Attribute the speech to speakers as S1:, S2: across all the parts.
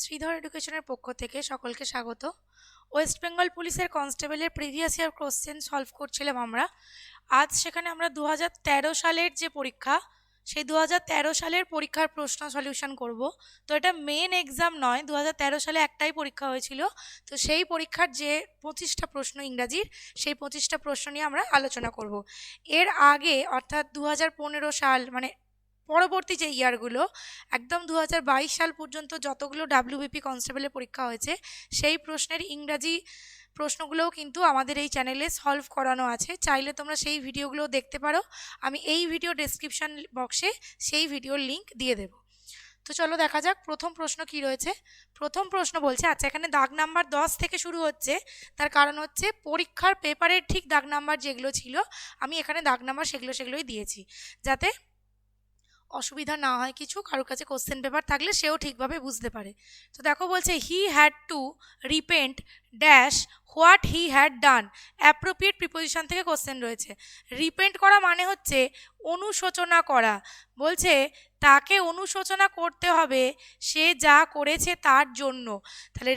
S1: শ্রীধর এডুকেশনের পক্ষ থেকে সকলকে স্বাগত। ওয়েস্ট বেঙ্গল পুলিশের কনস্টেবলের প্রিভিয়াস ইয়ার কোশ্চেন সলভ করছিলাম আমরা। আজ সেখানে আমরা 2013 সালের যে পরীক্ষা, সেই 2013 সালের পরীক্ষার প্রশ্ন সলিউশন করব। তো এটা মেন এক্সাম নয়, 2013 সালে একটাই পরীক্ষা হয়েছিল। তো সেই পরীক্ষার যে 25টা প্রশ্ন ইংরাজির, সেই 25টা প্রশ্ন নিয়ে আমরা আলোচনা করব। এর আগে অর্থাৎ 2015 সাল মানে পরবর্তী যে ইয়ারগুলো একদম 2022 সাল পর্যন্ত যতগুলো ডাব্লিউবিপি কনস্টেবলের পরীক্ষা হয়েছে, সেই প্রশ্নের ইংরাজি প্রশ্নগুলোও কিন্তু আমাদের এই চ্যানেলে সলভ করানো আছে। চাইলে তোমরা সেই ভিডিওগুলো দেখতে পারো। আমি এই ভিডিও ডেসক্রিপশন বক্সে সেই ভিডিওর লিঙ্ক দিয়ে দেব। তো চলো দেখা যাক প্রথম প্রশ্ন কি রয়েছে। প্রথম প্রশ্ন বলছে, আচ্ছা এখানে দাগ নাম্বার 10 থেকে শুরু হচ্ছে, তার কারণ হচ্ছে পরীক্ষার পেপারের ঠিক দাগ নাম্বার যেগুলো ছিল আমি এখানে দাগ নাম্বার সেগুলোই দিয়েছি, যাতে অসুবিধা না হয় কিছু, কারোর কাছে কোশ্চেন পেপার থাকলে সেও ঠিকভাবে বুঝতে পারে। তো দেখো বলছে he had to repent dash what he had done. Appropriate preposition থেকে কোশ্চেন রয়েছে। রিপেন্ট করা মানে হচ্ছে অনুশোচনা করা। বলছে তাকে অনুশোচনা করতে হবে সে যা করেছে তার জন্য। তাহলে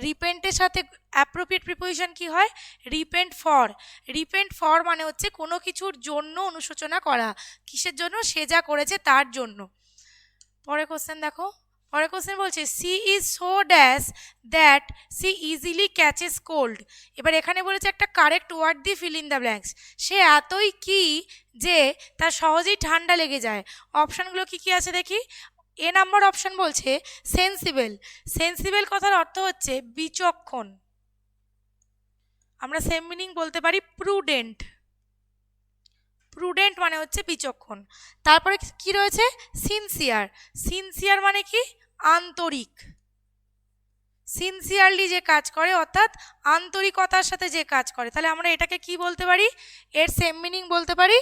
S1: রিপেন্টের সাথে অ্যাপ্রোপ্রিয়েট প্রিপোজিশন কি হয়? Repent for. রিপেন্ট ফর মানে হচ্ছে কোনো কিছুর জন্য অনুশোচনা করা। কিসের জন্য? সে যা করেছে তার জন্য। পরের কোশ্চেন দেখো। পরের কোশ্চেন বলছে she is so dash that she easily catches cold. এবার এখানে বলেছে একটা কারেক্ট ওয়ার্ড দিয়ে ফিল ইন দ্য ব্ল্যাঙ্কস। সে এতই কি যে তার সহজেই ঠান্ডা লেগে যায়। অপশানগুলো কি কি আছে দেখি। এ নাম্বার অপশান বলছে সেন্সিবল। সেন্সিবল কথার অর্থ হচ্ছে বিচক্ষণ। আমরা সেম মিনিং বলতে পারি প্রুডেন্ট। প্রুডেন্ট মানে হচ্ছে বিচক্ষণ। তারপরে কি রয়েছে? সিনসিয়ার। সিনসিয়ার মানে কি? আন্তরিক। সিনসিয়ারলি যে কাজ করে, অর্থাৎ আন্তরিকতার সাথে যে কাজ করে। তাহলে আমরা এটাকে কি বলতে পারি? এর সেম মিনিং বলতে পারি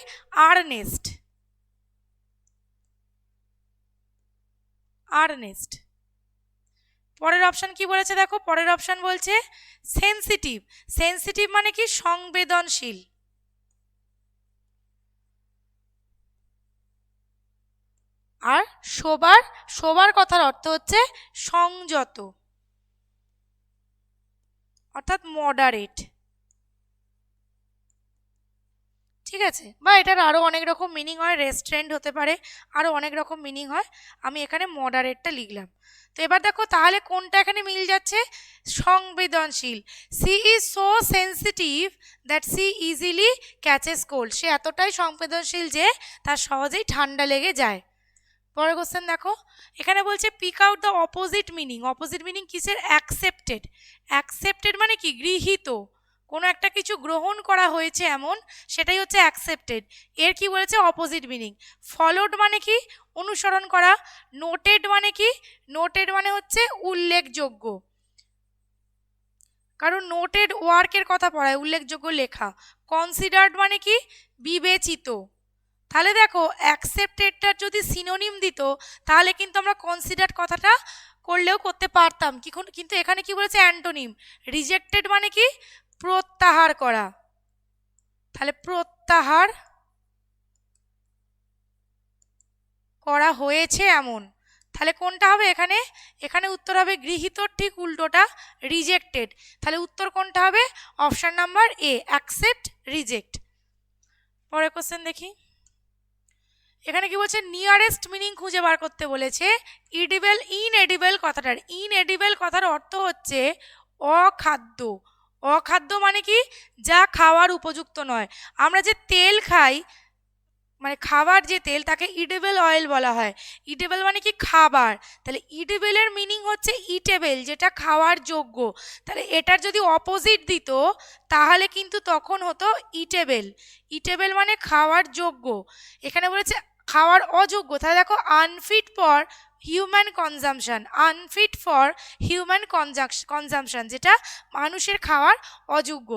S1: আর্নেস্ট। আর্নেস্ট। পরের অপশান কি বলেছে দেখো। পরের অপশান বলছে সেন্সিটিভ। সেন্সিটিভ মানে কি? সংবেদনশীল। আর শোবার কথার অর্থ হচ্ছে সংযত, অর্থাৎ মডারেট। ঠিক আছে, বা এটার আরও অনেক রকম মিনিং হয়, রেস্টুরেন্ট হতে পারে, আরও অনেক রকম মিনিং হয়। আমি এখানে মডারেটটা লিখলাম। তো এবার দেখো তাহলে কোনটা এখানে মিল যাচ্ছে? সংবেদনশীল। She is so sensitive that she easily catches cold. সে এতটাই সংবেদনশীল যে তার সহজেই ঠান্ডা লেগে যায়। পরের কোশ্চেন দেখো। এখানে বলছে pick out the opposite meaning. Opposite meaning কিসের? অ্যাকসেপ্টেড। অ্যাকসেপ্টেড মানে কি? গৃহীত। কোনো একটা কিছু গ্রহণ করা হয়েছে এমন, সেটাই হচ্ছে অ্যাকসেপ্টেড। এর কি বলেছে? Opposite meaning. ফলোড মানে কি? অনুসরণ করা। নোটেড মানে কি? নোটেড মানে হচ্ছে উল্লেখযোগ্য, কারণ নোটেড ওয়ার্কের কথা পড়ায়, উল্লেখযোগ্য লেখা। কনসিডার্ড মানে কি? বিবেচিত। তাহলে দেখো অ্যাকসেপ্টেডটার যদি সিনোনিম দিত তাহলে কিন্তু আমরা কনসিডার্ড কথাটা করলেও করতে পারতাম, কিন্তু এখানে কি বলেছে? অ্যান্টোনিম। রিজেক্টেড মানে কি? প্রত্যাহার করা। তাহলে প্রত্যাহার করা হয়েছে এমন। তাহলে কোনটা হবে এখানে? এখানে উত্তর হবে গৃহীত, ঠিক উল্টোটা, রিজেক্টেড। তাহলে উত্তর কোনটা হবে? Option number A, accept reject. পরের কোশ্চেন দেখি। এখানে কি বলছে? নিয়ারেস্ট মিনিং খুঁজে বার করতে বলেছে ইডিবল ইনএডিবল কথাটার। ইনএডিবল কথার অর্থ হচ্ছে অখাদ্য। অখাদ্য মানে কি? যা খাওয়ার উপযুক্ত নয়। আমরা যে তেল খাই, মানে খাবার যে তেল, তাকে ইডেবল অয়েল বলা হয়। ইডেবল মানে কি? খাবার। তাহলে ইডেবলের মিনিং হচ্ছে ইটেবল, যেটা খাওয়ার যোগ্য। তাহলে এটার যদি অপোজিট দিত তাহলে কিন্তু তখন হতো ইটেবল। ইটেবল মানে খাওয়ার যোগ্য। এখানে বলেছে খাওয়ার অযোগ্য। তাহলে দেখো unfit for human consumption. Unfit for human consumption, যেটা মানুষের খাওয়ার অযোগ্য।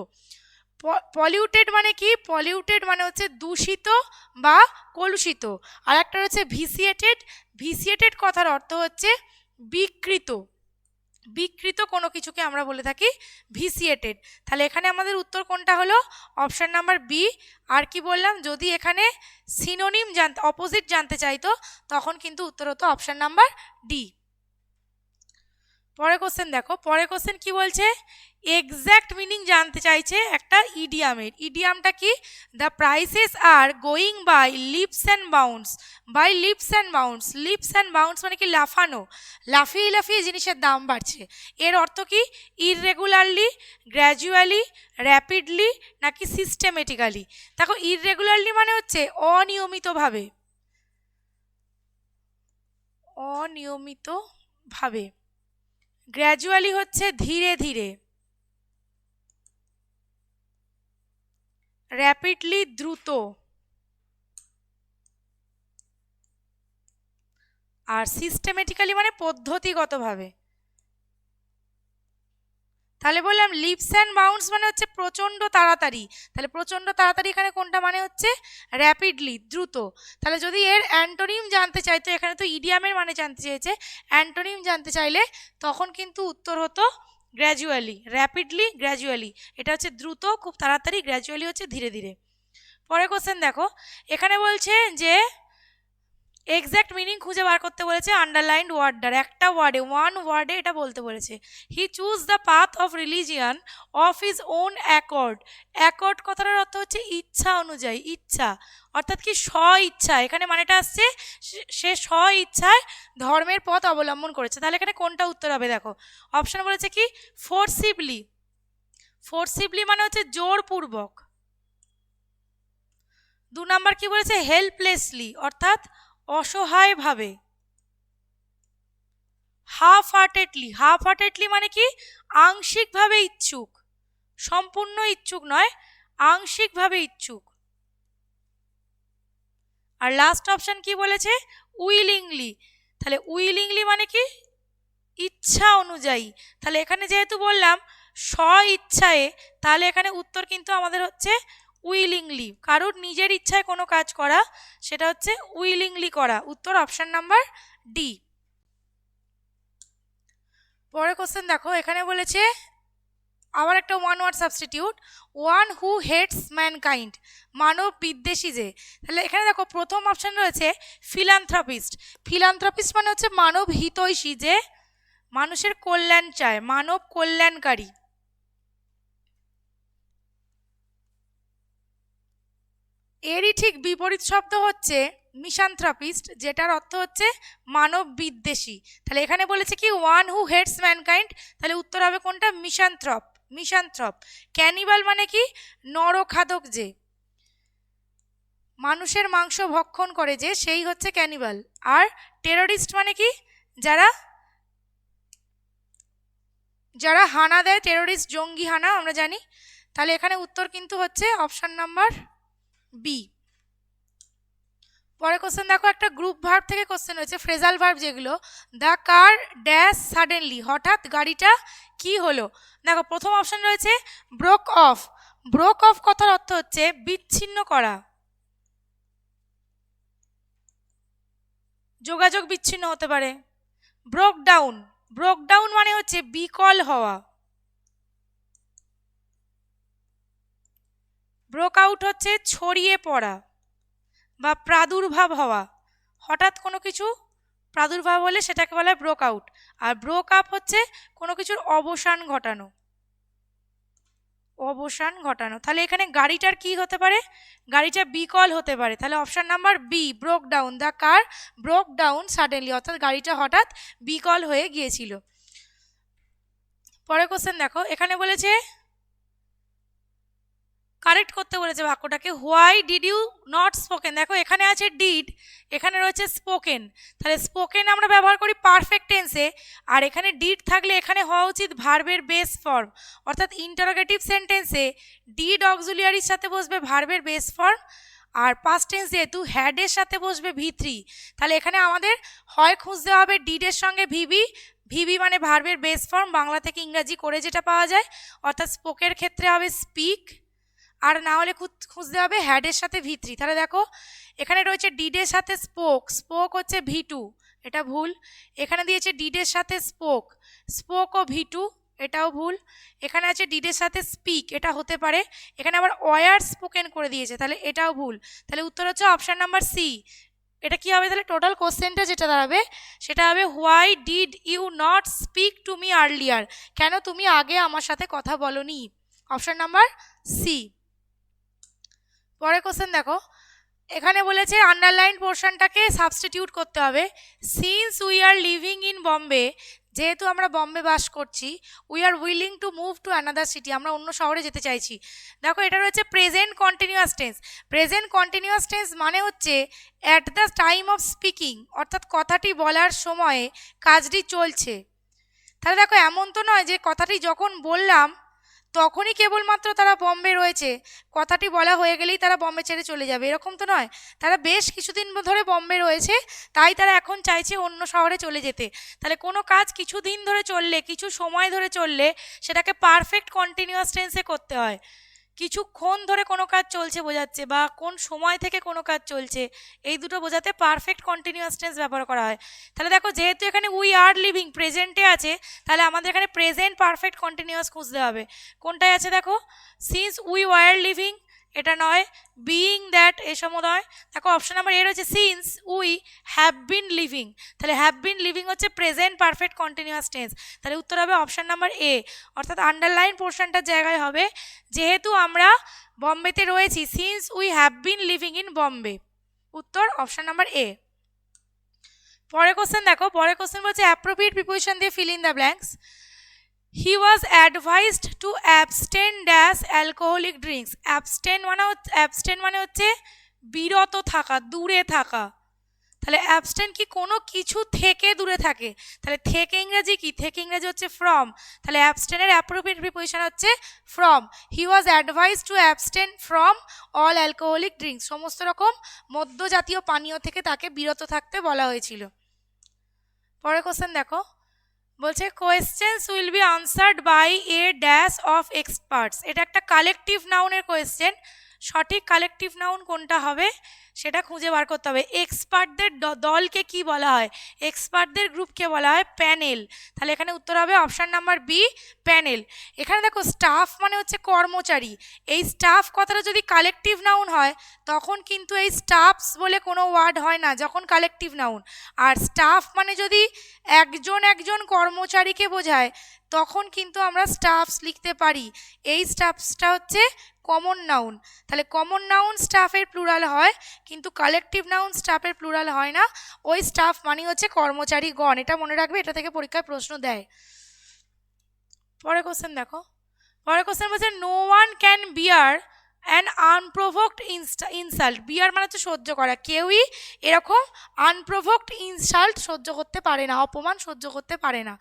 S1: পলিউটেড মানে কি? পলিউটেড মানে হচ্ছে দূষিত বা কলুষিত। আর একটা হচ্ছে ভিসিয়েটেড। ভিসিয়েটেড কথার অর্থ হচ্ছে বিকৃত। বিকৃত কোনো কিছুকে আমরা বলে থাকি ভিসিয়েটেড। তাহলে এখানে আমাদের উত্তর কোনটা হলো? Option number B. আর কি বললাম? যদি এখানে সিনোনিম অপোজিট জানতে চাইতো তখন কিন্তু উত্তর হতো অপশন নাম্বার ডি। পরে কোশ্চেন দেখো, পরে কোশ্চেন কি বলছে, এক্স্যাক্ট মিনিং জানতে চাইছে একটা ইডিয়ামের। ইডিয়ামটা কি, the prices are going by leaps and bounds. By leaps and bounds, leaps and bounds মানে কি লাফানো, লাফিয়ে লাফিয়ে জিনিসের দাম বাড়ছে। এর অর্থ কি, ইররেগুলারলি, গ্র্যাজুয়ালি, র্যাপিডলি নাকি সিস্টেমেটিক্যালি। দেখো ইররেগুলারলি মানে হচ্ছে অনিয়মিতভাবে, অনিয়মিতভাবে। গ্র্যাজুয়ালি হচ্ছে ধীরে ধীরে, র্যাপিডলি দ্রুত, আর সিস্টেমেটিক্যালি মানে পদ্ধতিগতভাবে। তাহলে বললাম লিপস অ্যান্ড বাউন্ডস মানে হচ্ছে প্রচণ্ড তাড়াতাড়ি, তাহলে প্রচণ্ড তাড়াতাড়ি এখানে কোনটা মানে হচ্ছে র্যাপিডলি, দ্রুত। তাহলে যদি এর অ্যান্টোনিম জানতে চাইতো, এখানে তো ইডিয়ামের মানে জানতে চেয়েছে, অ্যান্টোনিম জানতে চাইলে তখন কিন্তু উত্তর হতো গ্র্যাজুয়ালি, র্যাপিডলি, গ্র্যাজুয়ালি। এটা হচ্ছে দ্রুত, খুব তাড়াতাড়ি, গ্র্যাজুয়ালি হচ্ছে ধীরে ধীরে। পরে কোশ্চেন দেখো, এখানে বলছে যে এক্স্যাক্ট মিনিং খুঁজে বার করতে বলেছে আন্ডারলাইন্ড ওয়ার্ডটার, একটা ওয়ার্ডে, ওয়ান ওয়ার্ডে এটা বলতে বলেছে। হি choose the path of religion of his own accord. Accord কথাটার অর্থ হচ্ছে ইচ্ছা অনুযায়ী, ইচ্ছা অর্থাৎ কি স্ব ইচ্ছা, এখানে মানেটা আসছে সে স্ব ইচ্ছায় ধর্মের পথ অবলম্বন করেছে। তাহলে এখানে কোনটা উত্তর হবে দেখো, অপশন বলেছে কি ফোর্সিবলি, ফোর্সিবলি মানে হচ্ছে জোরপূর্বক। 2 নাম্বার কি বলেছে হেল্পলেসলি অর্থাৎ অসহায়ভাবে। হাফ হার্টেডলি, হাফ হার্টেডলি মানে কি আংশিকভাবে ইচ্ছুক, সম্পূর্ণ ইচ্ছুক নয়, আংশিকভাবে ইচ্ছুক। আর লাস্ট অপশন কি বলেছে উইলিংলি, তাহলে উইলিংলি মানে কি ইচ্ছা অনুযায়ী। তাহলে এখানে যেহেতু বললাম স্ব ইচ্ছায়, তাহলে এখানে উত্তর কিন্তু আমাদের হচ্ছে উইলিংলি, কারোর নিজের ইচ্ছায় কোনো কাজ করা সেটা হচ্ছে উইলিংলি করা। উত্তর অপশন নাম্বার ডি। পরের কোশ্চেন দেখো, এখানে বলেছে আবার একটা one word substitute, one who hates mankind, মানব বিদ্বেষী যে। তাহলে এখানে দেখো প্রথম অপশন রয়েছে ফিলান্থ্রপিস্ট। ফিলান্থ্রপিস্ট মানে হচ্ছে মানব হিতৈষী, যে মানুষের কল্যাণ চায়, মানব কল্যাণকারী। এরই ঠিক বিপরীত শব্দ হচ্ছে মিসান্থ্রপিস্ট, যেটার অর্থ হচ্ছে মানব বিদ্বেষী। তাহলে এখানে বলেছে কি ওয়ান হু হেটস ম্যানকাইন্ড, তাহলে উত্তর হবে কোনটা মিসান্থ্রপ, মিসান্থ্রপ। ক্যানিবাল মানে কি নরখাদক, যে মানুষের মাংস ভক্ষণ করে যে সেই হচ্ছে ক্যানিবাল। আর টেররিস্ট মানে কি যারা যারা হানা দেয়, টেররিস্ট জঙ্গি হানা আমরা জানি। তাহলে এখানে উত্তর কিন্তু হচ্ছে অপশন নাম্বার বি। পরে কোশ্চেন দেখো, একটা গ্রুপ ভার্ব থেকে কোশ্চেন হয়েছে, ফ্রেজাল ভার্ব যেগুলো। দ্য কার ড্যাশ সাডেনলি, হঠাৎ গাড়িটা কি হলো। দেখো প্রথম অপশন রয়েছে ব্রোক অফ। ব্রোক অফ কথার অর্থ হচ্ছে বিচ্ছিন্ন করা, যোগাযোগ বিচ্ছিন্ন হতে পারে। ব্রোক ডাউন, ব্রোক ডাউন মানে হচ্ছে বিকল হওয়া। ব্রোক আউট হচ্ছে ছড়িয়ে পড়া বা প্রাদুর্ভাব হওয়া, হঠাৎ কোনো কিছু প্রাদুর্ভাব হলে সেটাকে বলা হয় ব্রোক আউট। আর ব্রোক আপ হচ্ছে কোনো কিছুর অবসান ঘটানো, অবসান ঘটানো। তাহলে এখানে গাড়িটার কি হতে পারে, গাড়িটা বিকল হতে পারে। তাহলে option number B broke down, the car broke down suddenly, অর্থাৎ গাড়িটা হঠাৎ বিকল হয়ে গিয়েছিল। পরের কোশ্চেন দেখো, এখানে বলেছে কারেক্ট করতে বলেছে বাক্যটাকে, why did you not spoken. দেখো এখানে আছে ডিড, এখানে রয়েছে স্পোকেন। তাহলে স্পোকেন আমরা ব্যবহার করি পারফেক্ট টেন্সে, আর এখানে ডিড থাকলে এখানে হওয়া উচিত ভার্বের বেস ফর্ম, অর্থাৎ ইন্টারোগেটিভ সেন্টেন্সে ডিড অক্সিলিয়ারির সাথে বসবে ভার্বের বেস ফর্ম, আর পাস্ট টেন্স যেহেতু হ্যাডের সাথে বসবে ভি3। তাহলে এখানে আমাদের হয় খুঁজতে হবে ডিডের সঙ্গে ভিবি, ভিবি মানে ভার্বের বেস ফর্ম, বাংলা থেকে ইংরাজি করে যেটা পাওয়া যায়, অর্থাৎ স্পোকের ক্ষেত্রে হবে স্পিক, আর না হলে খুঁজতে হবে হ্যাডের সাথে ভি3। তাহলে দেখো এখানে রয়েছে ডিডের সাথে স্পোক, স্পোক হচ্ছে ভি2, এটা ভুল। এখানে দিয়েছে ডিডের সাথে স্পোক, স্পোক ও ভি2, এটাও ভুল। এখানে আছে ডিডের সাথে স্পিক, এটা হতে পারে। এখানে আবার ওয়ার স্পোকেন করে দিয়েছে, তাহলে এটাও ভুল। তাহলে উত্তর হচ্ছে অপশন নাম্বার সি, এটা কি হবে তাহলে টোটাল কোশ্চেনটা যেটা দাঁড়াবে সেটা হবে why did you not speak to me earlier, কেন তুমি আগে আমার সাথে কথা বলোনি, অপশন নাম্বার সি। পরের কোশ্চেন দেখো, এখানে বলেছে আন্ডারলাইন পোর্শনটাকে সাবস্টিটিউট করতে হবে। Since we are living in Bombay, যেহেতু আমরা বম্বে বাস করছি, we are willing to move to another city, আমরা অন্য শহরে যেতে চাইছি। দেখো এটা রয়েছে present continuous tense. Present continuous tense মানে হচ্ছে at the time of speaking, অর্থাৎ কথাটি বলার সময়ে কাজটি চলছে। তাহলে দেখো এমন তো নয় যে কথাটি যখন বললাম তখনই কেবলমাত্র তারা বম্বে রয়েছে, কথাটি বলা হয়ে গেলেই তারা বম্বে ছেড়ে চলে যাবে, এরকম তো নয়। তারা বেশ কিছুদিন ধরে বম্বে রয়েছে, তাই তারা এখন চাইছে অন্য শহরে চলে যেতে। তাহলে কোনো কাজ কিছুদিন ধরে চললে, কিছু সময় ধরে চললে সেটাকে পারফেক্ট কন্টিনিউয়াস টেন্সে করতে হয়। কিছুক্ষণ ধরে কোনো কাজ চলছে বোঝাচ্ছে বা কোন সময় থেকে কোনো কাজ চলছে, এই দুটো বোঝাতে পারফেক্ট কন্টিনিউয়াস টেন্স ব্যবহার করা হয়। তাহলে দেখো যেহেতু এখানে উই আর লিভিং প্রেজেন্টে আছে, তাহলে আমাদের এখানে প্রেজেন্ট পারফেক্ট কন্টিনিউয়াস খুঁজতে হবে। কোনটায় আছে দেখো, সিন্স উই ওয়ার লিভিং এটা নয়, বিইং দ্যাট এসব নয়। দেখো অপশন নাম্বার এ রয়েছে since we have been living, তাহলে হ্যাভ বিন লিভিং হচ্ছে প্রেজেন্ট পারফেক্ট কন্টিনিউয়াস টেন্স, তাহলে উত্তর হবে অপশন নাম্বার এ। অর্থাৎ আন্ডারলাইন পোর্শনটার জায়গায় হবে যেহেতু আমরা বম্বেতে রয়েছি, since we have been living in Bombay, উত্তর অপশন নাম্বার এ। পরের কোশ্চেন দেখো, পরের কোশ্চেন বলছে অ্যাপ্রোপ্রিয়েট প্রিপোজিশন দিয়ে fill in the blanks. He was advised two abstain dash alcoholic drinks. Abstain মানে হচ্ছে বিরত থাকা, দূরে থাকা। তাহলে অ্যাবস্টেন কি কোনো কিছু থেকে দূরে থাকে, তাহলে থেকে ইংরেজি কি, থেকে ইংরেজি হচ্ছে ফ্রম, তাহলে অ্যাবস্টেনের অ্যাপ্রোপ্রিয়েট প্রিপোজিশন হচ্ছে from. He was advised two abstain from all alcoholic drinks, সমস্ত রকম মদ্য জাতীয় পানীয় থেকে তাকে বিরত থাকতে বলা হয়েছিল। পরের কোশ্চেন দেখো, বলছে questions will be answered by a dash of experts. এটা একটা কালেকটিভ নাউনের কোয়েশ্চেন, সঠিক কালেকটিভ নাউন কোনটা হবে সেটা খুঁজে বার করতে হবে। এক্সপার্টদের দলকে কি বলা হয়, এক্সপার্টদের গ্রুপকে বলা হয় প্যানেল, তাহলে এখানে উত্তর হবে অপশন নাম্বার বি প্যানেল। এখানে দেখো স্টাফ মানে হচ্ছে কর্মচারী, এই স্টাফ কথাটা যদি কালেকটিভ নাউন হয় তখন কিন্তু এই স্টাফস বলে কোনো ওয়ার্ড হয় না যখন কালেকটিভ নাউন, আর স্টাফ মানে যদি একজন একজন কর্মচারীকে বোঝায় তখন কিন্তু আমরা স্টাফস লিখতে পারি। এই স্টাফসটা হচ্ছে কমন নাউন, তাহলে কমন নাউন স্টাফের প্লুরাল হয় কিন্তু কালেকটিভ নাউন স্টাফের প্লুরাল হয় না। ওই স্টাফ মানে হচ্ছে কর্মচারীগণ, এটা মনে রাখবে, এটা থেকে পরীক্ষায় প্রশ্ন দেয়। পরের কোশ্চেন দেখো, পরের কোশ্চেন বলছে no one can bear an unprovoked insult. Bear মানে হচ্ছে সহ্য করা, কেউই এরকম আনপ্রোভোকড ইনসাল্ট সহ্য করতে পারে না, অপমান সহ্য করতে পারে না।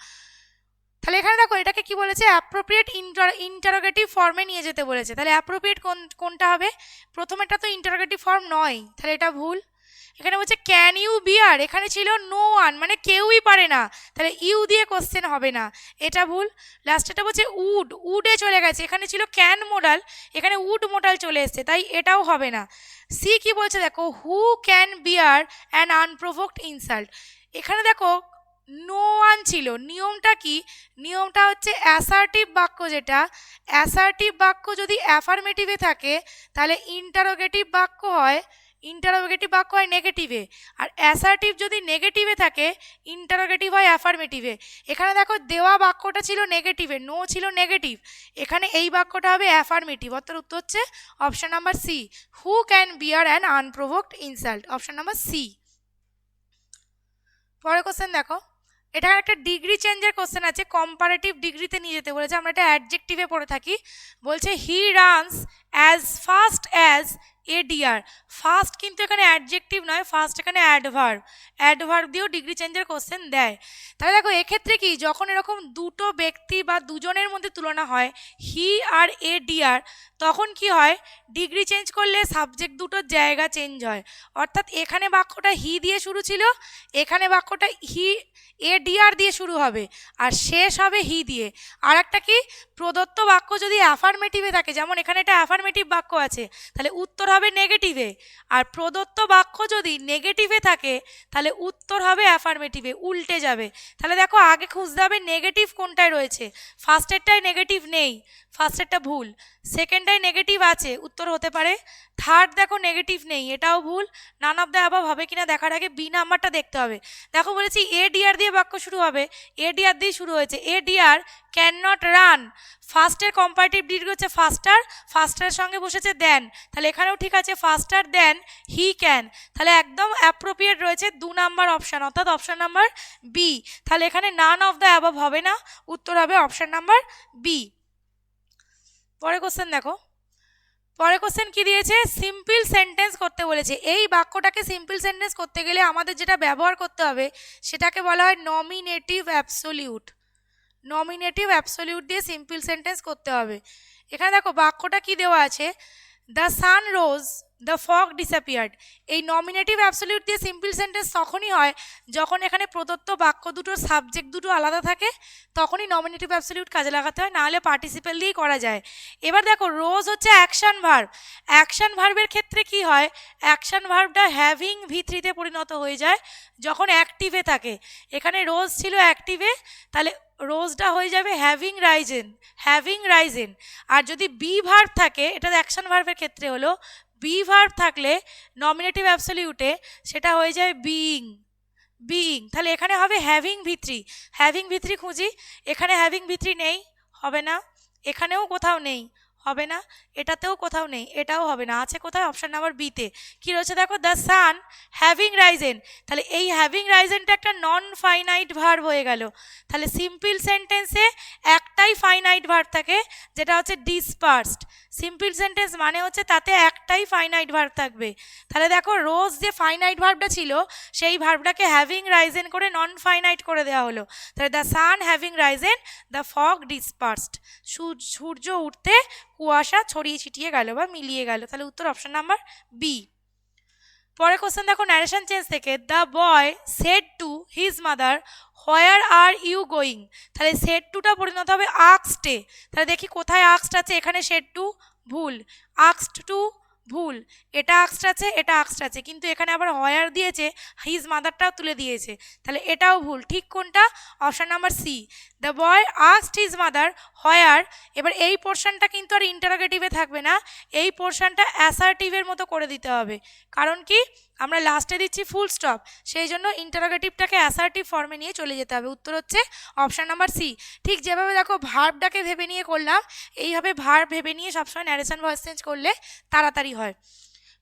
S1: তাহলে এখানে দেখো এটাকে কি বলেছে, অ্যাপ্রোপ্রিয়েট ইন্টারোগেটিভ ফর্মে নিয়ে যেতে বলেছে। তাহলে অ্যাপ্রোপ্রিয়েট কোনটা হবে, প্রথমেরটা তো ইন্টারোগেটিভ ফর্ম নয়, তাহলে এটা ভুল। এখানে বলছে ক্যান ইউ বিয়ার, এখানে ছিল নো ওয়ান মানে কেউই পারে না, তাহলে ইউ দিয়ে কোশ্চেন হবে না, এটা ভুল। লাস্টেটা বলছে উড, উডে চলে গেছে, এখানে ছিল ক্যান মোডাল, এখানে উড মোডাল চলে এসছে, তাই এটাও হবে না। সি কি বলছে দেখো, who can bear an unprovoked insult, এখানে দেখো নো ওয়ান ছিল, নিয়মটা কি, নিয়মটা হচ্ছে অ্যাসার্টিভ বাক্য, যেটা অ্যাসার্টিভ বাক্য যদি অ্যাফার্মেটিভে থাকে তাহলে ইন্টারোগেটিভ বাক্য হয়, ইন্টারোগেটিভ বাক্য হয় নেগেটিভে, আর অ্যাসার্টিভ যদি নেগেটিভে থাকে ইন্টারোগেটিভ হয় অ্যাফার্মেটিভে। এখানে দেখো দেওয়া বাক্যটা ছিল নেগেটিভে, নো ছিল নেগেটিভ, এখানে এই বাক্যটা হবে অ্যাফার্মেটিভ, অর্থাৎ উত্তর হচ্ছে option number C, who can bear an unprovoked insult, option number C. পরের কোশ্চেন দেখো, এটা একটা ডিগ্রি চেঞ্জের কোশ্চেন আছে, কম্পারেটিভ ডিগ্রিতে নিয়ে যেতে বলেছে, আমরা এটা অ্যাডজেক্টিভে পড়ে থাকি। বলছে he runs as fast as a deer, fast কিন্তু এখানে অ্যাডজেক্টিভ নয়, ফাস্ট এখানে অ্যাডভার্ব, অ্যাডভার্ব দিয়েও ডিগ্রি চেঞ্জের কোশ্চেন দেয়। তাহলে দেখো এক্ষেত্রে কি, যখন এরকম দুটো ব্যক্তি বা দুজনের মধ্যে তুলনা হয় হি আর এ ডিয়ার, তখন কি হয়, ডিগ্রি চেঞ্জ করলে সাবজেক্ট দুটোর জায়গা চেঞ্জ হয়, অর্থাৎ এখানে বাক্যটা হি দিয়ে শুরু ছিল, এখানে বাক্যটা হি এ ডিয়ার দিয়ে শুরু হবে আর শেষ হবে হি দিয়ে। আর একটা কি, প্রদত্ত বাক্য যদি অ্যাফার্মেটিভে থাকে, যেমন এখানে এটা অ্যাফার্মেটিভ বাক্য আছে, তাহলে উত্তর হবে নেগেটিভে, আর প্রদত্ত বাক্য যদি নেগেটিভে থাকে তাহলে উত্তর হবে অ্যাফার্মেটিভে, উল্টে যাবে। তাহলে দেখো আগে খুঁজতে হবে নেগেটিভ কোনটায় রয়েছে, ফার্স্টেরটায় নেগেটিভ নেই, ফার্স্টেরটা ভুল, সেকেন্ডটায় নেগেটিভ আছে, উত্তর হতে পারে থার্ড দেখো নেগেটিভ নেই, এটাও ভুল। নান অফ দ্য অ্যাবাভ হবে কিনা দেখার আগে বি নাম্বারটা দেখতে হবে। দেখো বলেছি এ ডিয়ার দিয়ে বাক্য শুরু হবে, এ ডিয়ার দিয়ে শুরু হয়েছে। A deer can not run, ফার্স্টের কম্পারেটিভ ডিগ্রি হচ্ছে ফাস্টার, ফাস্টারের সঙ্গে বসেছে দেন, তাহলে এখানেও ঠিক আছে ফাস্টার দেন হি ক্যান, তাহলে একদম অ্যাপ্রোপ্রিয়েট রয়েছে 2 নাম্বার অপশান, অর্থাৎ অপশান নাম্বার বি। তাহলে এখানে নান অফ দ্য অ্যাবাভ হবে না, উত্তর হবে অপশান নাম্বার বি। পরে কোশ্চেন দেখো, পরে কোশ্চেন কি দিয়েছে, সিম্পল সেন্টেন্স করতে বলেছে। এই বাক্যটাকে সিম্পল সেন্টেন্স করতে গেলে আমাদের যেটা ব্যবহার করতে হবে সেটাকে বলা হয় নমিনেটিভ অ্যাবসোলিউট। নমিনেটিভ অ্যাবসোলিউট দিয়ে সিম্পল সেন্টেন্স করতে হবে। এখানে দেখো বাক্যটা কি দেওয়া আছে, the sun rose the fog disappeared. এই নমিনেটিভ অ্যাবসোলিউট দিয়ে সিম্পল সেন্টেন্স তখনই হয় যখন এখানে প্রদত্ত বাক্য দুটোর সাবজেক্ট দুটো আলাদা থাকে, তখনই নমিনেটিভ অ্যাবসোলিউট কাজে লাগাতে হয়, নাহলে পার্টিসিপেল দিয়েই করা যায়। এবার দেখো রোজ হচ্ছে অ্যাকশন ভার্ব, অ্যাকশন ভার্বের ক্ষেত্রে কি হয়, অ্যাকশন ভার্বটা হ্যাভিং ভি3-তে পরিণত হয়ে যায় যখন অ্যাক্টিভে থাকে। এখানে রোজ ছিল অ্যাক্টিভে, তাহলে রোজটা হয়ে যাবে হ্যাভিং রাইজেন, হ্যাভিং রাইজেন। আর যদি বি ভার্ব থাকে, এটা অ্যাকশন ভার্বের ক্ষেত্রে হলো, বি ভার্ব থাকলে নমিনেটিভ অ্যাবসোলিউটে সেটা হয়ে যায় বিইং, বিইং। তাহলে এখানে হবে হ্যাভিং ভি3, হ্যাভিং ভি3 খুঁজি, এখানে হ্যাভিং ভি3 নেই, হবে না, এখানেও কোথাও নেই, হবে না, এটাতেও কোথাও নেই, এটাও হবে না, আছে কোথায়, অপশান নাম্বার বিতে। কি রয়েছে দেখো, দ্য সান হ্যাভিং রাইজেন, তাহলে এই হ্যাভিং রাইজেনটা একটা নন ফাইনাইট ভার্ব হয়ে গেল। তাহলে সিম্পল সেন্টেন্সে একটাই ফাইনাইট ভার্ব থাকে, যেটা হচ্ছে ডিসপার্সড। সিম্পল সেন্টেন্স মানে হচ্ছে তাতে একটাই ফাইনাইট ভার্ব থাকবে। তাহলে দেখো রোজ যে ফাইনাইট ভার্বটা ছিল সেই ভার্বটাকে হ্যাভিং রাইজেন করে নন ফাইনাইট করে দেওয়া হলো। তাহলে the sun having risen the fog dispersed, সূর্য উঠতে কুয়াশা ছড়িয়ে ছিটিয়ে গেল বা মিলিয়ে গেল, তাহলে উত্তর অপশন নাম্বার বি। পরে কোশ্চেন দেখো ন্যারেশন চেঞ্জ থেকে, the boy said to his mother where are you going. তাহলে সেড টুটা পরিণত হবে আক্সডে, তাহলে দেখি কোথায় আক্সড আছে, এখানে সেড টু ভুল, আক্সড টু ভুল, এটা আক্সড আছে, এটা আক্সড আছে, কিন্তু এখানে আবার হোয়ার দিয়েছে, হিজ মাদারটাও তুলে দিয়েছে, তাহলে এটাও ভুল। ঠিক কোনটা, option number C, the boy asked his mother where. এবার এই পোর্শনটা কিন্তু আর ইন্টারোগেটিভে থাকবে না, এই পোর্শনটা অ্যাসার্টিভের মতো করে দিতে হবে, কারণ কি আমরা লাস্টে দিচ্ছি ফুল স্টপ, সেই জন্য ইন্টারোগেটিভটাকে অ্যাসার্টিভ ফর্মে নিয়ে চলে যেতে হবে। উত্তর হচ্ছে অপশান নাম্বার সি। ঠিক যেভাবে দেখো ভার্বটাকে ভেবে নিয়ে করলাম, এইভাবে ভার্ব ভেবে নিয়ে সবসময় ন্যারেশন ভয়েস চেঞ্জ করলে তাড়াতাড়ি হয়।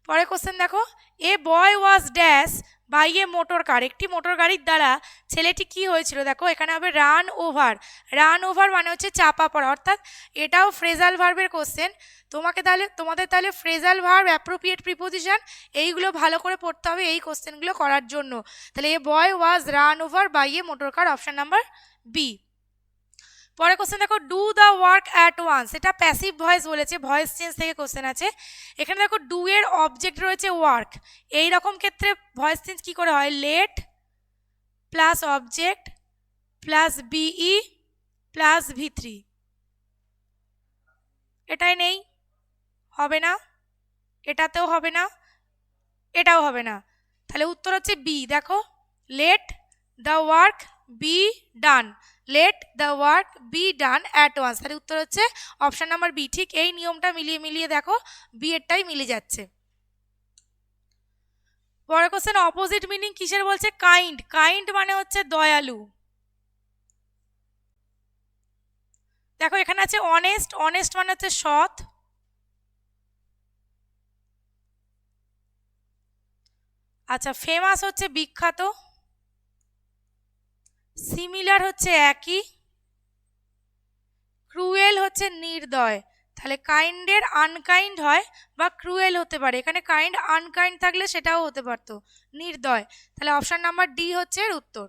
S1: পরে কোশ্চেন দেখো, a boy was dash by a motor car. একটি মোটর গাড়ির দ্বারা ছেলেটি কি হয়েছিল, দেখো এখানে হবে রান ওভার। রান ওভার মানে হচ্ছে চাপা পড়া, অর্থাৎ এটাও ফ্রেজাল ভার্বের কোশ্চেন। তোমাদের তাহলে ফ্রেজাল ভার্ব, অ্যাপ্রোপ্রিয়েট প্রিপোজিশন এইগুলো ভালো করে পড়তে হবে এই কোশ্চেনগুলো করার জন্য। তাহলে a boy was run over by a motor car, option number B. পরে কোশ্চেন দেখো, do the work at once. এটা প্যাসিভ ভয়েস বলেছে, ভয়েস চেঞ্জ থেকে কোশ্চেন আছে। এখানে দেখো ডু এর অবজেক্ট রয়েছে ওয়ার্ক, এই রকম ক্ষেত্রে ভয়েস চেঞ্জ কি করে হয়, let plus object plus be plus ভি3, এটাই নেই, হবে না, এটাতেও হবে না, এটাও হবে না, তাহলে উত্তর হচ্ছে বি। দেখো let the work be done, let the work be done at once, তাহলে উত্তর হচ্ছে অপশন নাম্বার বি। ঠিক এই নিয়মটা মিলিয়ে মিলিয়ে দেখো বি এরটাই মিলে যাচ্ছে। পরের কোশ্চেন, অপোজিট মিনিং কিসের বলছে, কাইন্ড। কাইন্ড মানে হচ্ছে দয়ালু। দেখো এখানে আছে অনেস্ট, অনেস্ট মানে হচ্ছে সৎ। আচ্ছা, ফেমাস হচ্ছে বিখ্যাত, সিমিলার হচ্ছে একই, ক্রুয়েল হচ্ছে নির্দয়। তাহলে কাইন্ডের আনকাইন্ড হয় বা ক্রুয়েল হতে পারে, এখানে কাইন্ড আনকাইন্ড থাকলে সেটাও হতে পারতো নির্দয়, তাহলে অপশন নাম্বার ডি হচ্ছে এর উত্তর।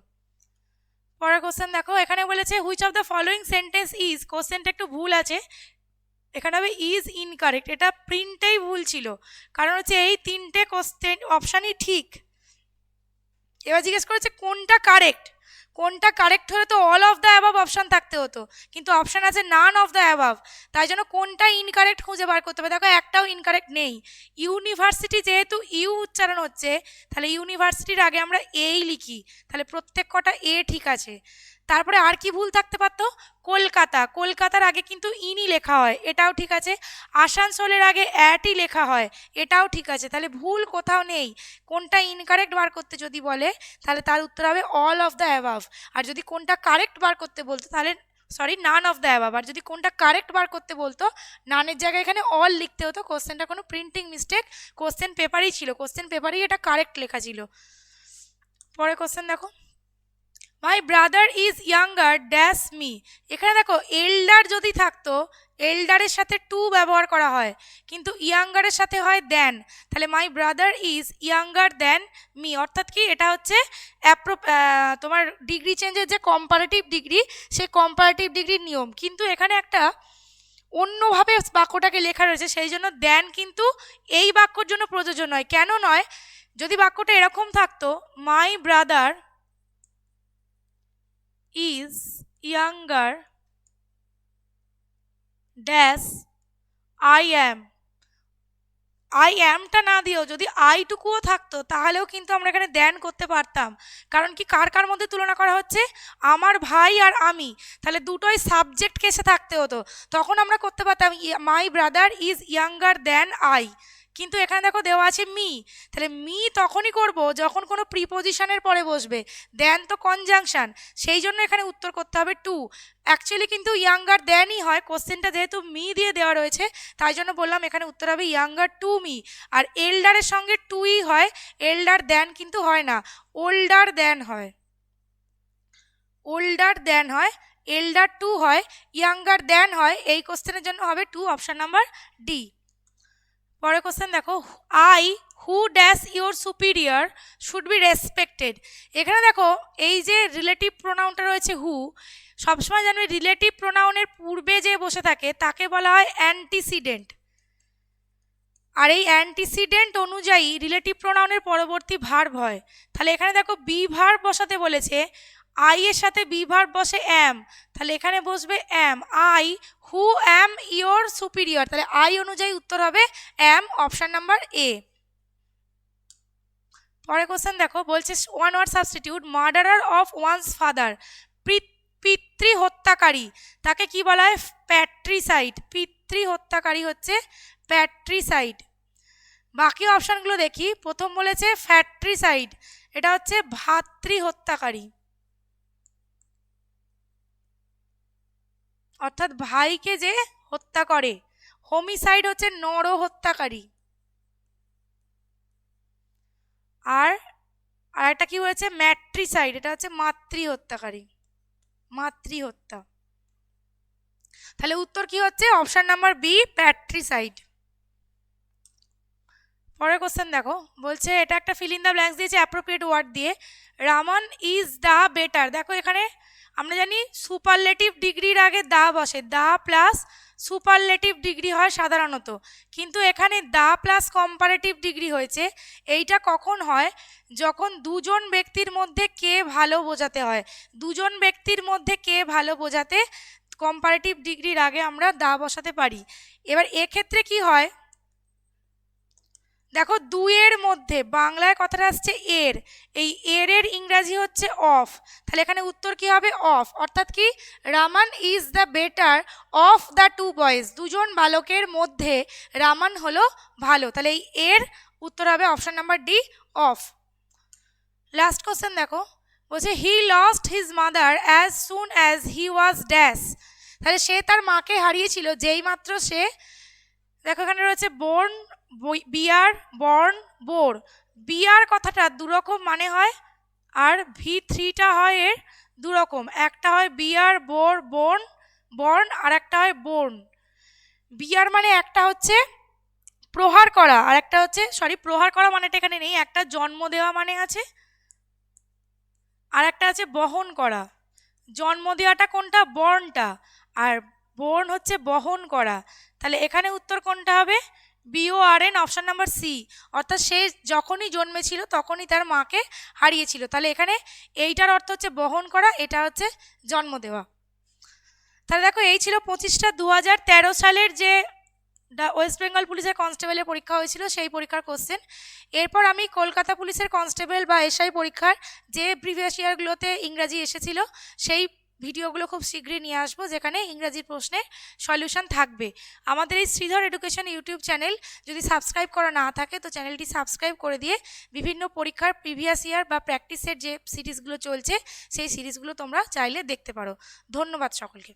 S1: পরের কোশ্চেন দেখো, এখানে বলেছে which of the following sentence is, কোশ্চেনটা একটু ভুল আছে, এখানে হবে ইজ ইনকারেক্ট, এটা প্রিন্টেই ভুল ছিল, কারণ হচ্ছে এই তিনটে কোশ্চেন অপশানই ঠিক। এবার জিজ্ঞেস করেছে কোনটা কারেক্ট, কোনটা কারেক্ট হলে তো all of the above option থাকতে হতো, কিন্তু অপশান আছে নান অফ দ্য অ্যাবাভ, তাই জন্য কোনটা ইনকারেক্ট খুঁজে বার করতে হবে। দেখো একটাও ইনকারেক্ট নেই। ইউনিভার্সিটি যেহেতু ইউ উচ্চারণ হচ্ছে, তাহলে ইউনিভার্সিটির আগে আমরা এই লিখি, তাহলে প্রত্যেক কটা এ ঠিক আছে। তারপরে আর কি ভুল থাকতে পারতো, কলকাতা, কলকাতার আগে কিন্তু ইনই লেখা হয়, এটাও ঠিক আছে। আসানসোলের আগে অ্যাটই লেখা হয়, এটাও ঠিক আছে। তাহলে ভুল কোথাও নেই। কোনটা ইনকারেক্ট বার করতে যদি বলে তাহলে তার উত্তর হবে অল অফ দ্য অ্যাবাভ। আর যদি কোনটা কারেক্ট বার করতে বলতো তাহলে নান অফ দ্য অ্যাবাভ। আর যদি কোনটা কারেক্ট বার করতে বলতো নানের জায়গায় এখানে অল লিখতে হতো। কোশ্চেনটা কোনো প্রিন্টিং মিস্টেক কোশ্চেন পেপারেই ছিল, কোশ্চেন পেপারেই এটা কারেক্ট লেখা ছিল। পরে কোশ্চেন দেখো, মাই brother is younger dash me. এখানে দেখো এল্ডার যদি থাকতো, এল্ডারের সাথে টু ব্যবহার করা হয়, কিন্তু ইয়াঙ্গারের সাথে হয় দেন। তাহলে মাই brother is younger than me, অর্থাৎ কি এটা হচ্ছে তোমার ডিগ্রি চেঞ্জের যে কম্পারেটিভ ডিগ্রি, সেই কম্পারেটিভ ডিগ্রির নিয়ম। কিন্তু এখানে একটা অন্যভাবে বাক্যটাকে লেখা রয়েছে, সেই জন্য দেন কিন্তু এই বাক্যর জন্য প্রযোজ্য নয়। কেন নয়? যদি বাক্যটা এরকম থাকতো, my brother is younger dash I am, I অ্যামটা না দিয়েও যদি আইটুকুও থাকতো তাহলেও কিন্তু আমরা এখানে দেন করতে পারতাম। কারণ কি কার কার মধ্যে তুলনা করা হচ্ছে, আমার ভাই আর আমি, তাহলে দুটোই সাবজেক্ট কেসে থাকতে হতো, তখন আমরা করতে পারতাম my brother is younger than I. কিন্তু এখানে দেখো দেওয়া আছে মি, তাহলে মি তখনই করব যখন কোনো প্রিপোজিশনের পরে বসবে, দেন তো কনজাংশন, সেই জন্য এখানে উত্তর করতে হবে টু। অ্যাকচুয়ালি কিন্তু ইয়াঙ্গার দেনই হয়, কোশ্চেনটা যেহেতু মি দিয়ে দেওয়া রয়েছে তাই জন্য বললাম এখানে উত্তর হবে ইয়াঙ্গার টু মি। আর এল্ডারের সঙ্গে টুই হয়, এল্ডার দেন কিন্তু হয় না, ওল্ডার দেন হয়, ওল্ডার দেন হয়, এল্ডার টু হয়, ইয়াঙ্গার দেন হয়। এই কোশ্চেনের জন্য হবে টু, অপশন নাম্বার ডি। পরের কোশ্চেন দেখো, I who dash your superior should be respected. এখানে দেখো এই যে রিলেটিভ প্রোনাউনটা রয়েছে হু, সবসময় জানবে রিলেটিভ প্রোনাউনের পূর্বে যে বসে থাকে তাকে বলা হয় অ্যান্টিসিডেন্ট। আর এই অ্যান্টিসিডেন্ট অনুযায়ী রিলেটিভ প্রোনাউনের পরবর্তী ভার্ব হয়। তাহলে এখানে দেখো বি ভার্ব বসাতে বলেছে, আই এর সাথে বি ভার্ব বসে অ্যাম, তাহলে এখানে বসবে am. I who am your superior, তাহলে আই অনুযায়ী উত্তর হবে অ্যাম, অপশন নাম্বার এ। পরের কোশ্চেন দেখো, বলছে one word substitute, murderer of one's father, পিতৃ হত্যাকারী, তাকে কি বলা হয়, প্যাট্রিসাইড। পিতৃ হত্যাকারী হচ্ছে প্যাট্রিসাইড। বাকি অপশানগুলো দেখি, প্রথম বলেছে ফ্যাট্রিসাইড, এটা হচ্ছে ভাতৃ হত্যাকারী, অর্থাৎ ভাইকে যে হত্যা করে। হোমিসাইড হচ্ছে নর হত্যাকারী। আর একটা কি হয়েছে, ম্যাট্রিসাইড, এটা হচ্ছে মাতৃ হত্যাকারী, মাতৃ হত্যা। তাহলে উত্তর কি হচ্ছে, অপশন নাম্বার বি, প্যাট্রিসাইড। পরের কোশ্চেন দেখো, বলছে এটা একটা ফিল ইন দ্য ব্ল্যাঙ্কস দিয়েছে অ্যাপ্রোপ্রিয়েট ওয়ার্ড দিয়ে, রামান ইজ দ্য বেটার। দেখো এখানে আমরা জানি সুপারলেটিভ ডিগ্রির আগে দা বসে, দা প্লাস সুপারলেটিভ ডিগ্রি হয় সাধারণত, কিন্তু এখানে দা প্লাস কম্পারেটিভ ডিগ্রি হয়েছে। এইটা কখন হয়, যখন দুজন ব্যক্তির মধ্যে কে ভালো বোঝাতে হয়, দুজন ব্যক্তির মধ্যে কে ভালো বোঝাতে কম্পারেটিভ ডিগ্রির আগে আমরা দা বসাতে পারি। এবার এক্ষেত্রে কি হয়, দেখো দুইয়ের মধ্যে বাংলায় কথাটা আসছে এর, এই এর ইংরাজি হচ্ছে অফ, তাহলে এখানে উত্তর কি হবে অফ, অর্থাৎ কি Raman is the better of the two boys, দুজন বালকের মধ্যে রামান হলো ভালো, তাহলে এই এর উত্তর হবে option number D, of. Last question দেখো, বলছে he lost his mother as soon as he was dash, তাহলে সে তার মাকে হারিয়েছিল যেই মাত্র সে, দেখো এখানে রয়েছে বোর্ন, বিয়ার, বর্ন, বোর। বিয়ার কথাটা দুরকম মানে হয়, আর V3টা হয় এর দুরকম, একটা হয় বিয়ার, বোর, বোর্ন, বর্ন, আর একটা হয় বোর্ন। বিয়ার মানে একটা হচ্ছে প্রহার করা, আর একটা হচ্ছে প্রহার করা মানেটা এখানে নেই, একটা জন্ম দেওয়া মানে আছে, আর একটা আছে বহন করা। জন্ম দেওয়াটা কোনটা, বর্নটা, আর বোর্ন হচ্ছে বহন করা। তাহলে এখানে উত্তর কোনটা হবে, BORN, অপশন নাম্বার সি, অর্থাৎ সে যখনই জন্মেছিল তখনই তার মাকে হারিয়েছিল। তাহলে এখানে এইটার অর্থ হচ্ছে বহন করা, এটা হচ্ছে জন্ম দেওয়া। তাহলে দেখো এই ছিল 25টা 2013 সালের যে ওয়েস্ট বেঙ্গল পুলিশের কনস্টেবলের পরীক্ষা হয়েছিল সেই পরীক্ষার কোশ্চেন। এরপর আমি কলকাতা পুলিশের কনস্টেবল বা এসআই পরীক্ষার যে প্রিভিয়াস ইয়ারগুলোতে ইংরাজি এসেছিল সেই ভিডিওগুলো খুব শীঘ্রই নিয়ে আসবো, যেখানে ইংরাজির প্রশ্নের সলিউশন থাকবে। আমাদের এই শ্রীধর এডুকেশন ইউটিউব চ্যানেল যদি সাবস্ক্রাইব করা না থাকে তো চ্যানেলটি সাবস্ক্রাইব করে দিয়ে বিভিন্ন পরীক্ষার প্রিভিয়াস ইয়ার বা প্র্যাকটিসের যে সিরিজগুলো চলছে সেই সিরিজগুলো তোমরা চাইলে দেখতে পারো। ধন্যবাদ সকলকে।